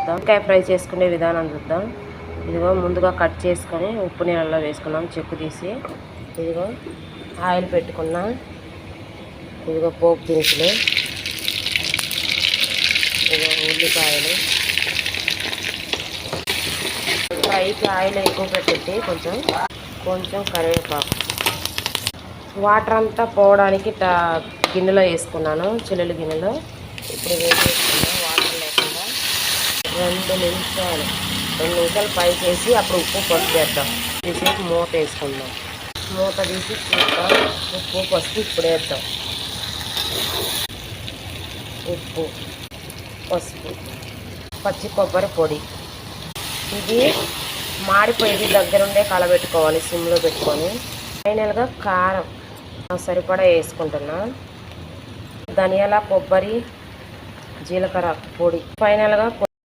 చూద్దాం. వంకాయ ఫ్రై చేసుకునే విధానం చూద్దాం. ఇదిగో ముందుగా కట్ చేసుకొని ఉప్పు నీళ్ళలో వేసుకున్నాం చెక్కు తీసి. ఇదిగో ఆయిల్ పెట్టుకున్నాం. ఇదిగో పోపు దినుసులు, ఇదిగో ఉల్లిపాయలు. ఫ్రైకి ఆయిల్ ఎక్కువ పెట్టి కొంచెం కరివేపాకు. వాటర్ అంతా పోవడానికి గిన్నెలో వేసుకున్నాను, చిల్లులు గిన్నెలో. ఇప్పుడు వేసేసుకున్నాను వాటర్ లేకుండా. 2 నిమిషాలు ఫ్రై చేసి అప్పుడు ఉప్పు పసుపు వేద్దాం. తీసి మూత వేసుకుందాం. మూత తీసి చూద్దాం. ఉప్పు పసుపు ఇప్పుడు వేద్దాం. ఉప్పు, పసుపు, పచ్చి కొబ్బరి పొడి. ఇది మాడిపోయి దగ్గరుండే కలబెట్టుకోవాలి సిమ్లో పెట్టుకొని. ఫైనల్గా కారం సరిపడా వేసుకుంటున్నా. ధనియాల, కొబ్బరి, జీలకర్ర పొడి. ఫైనల్గా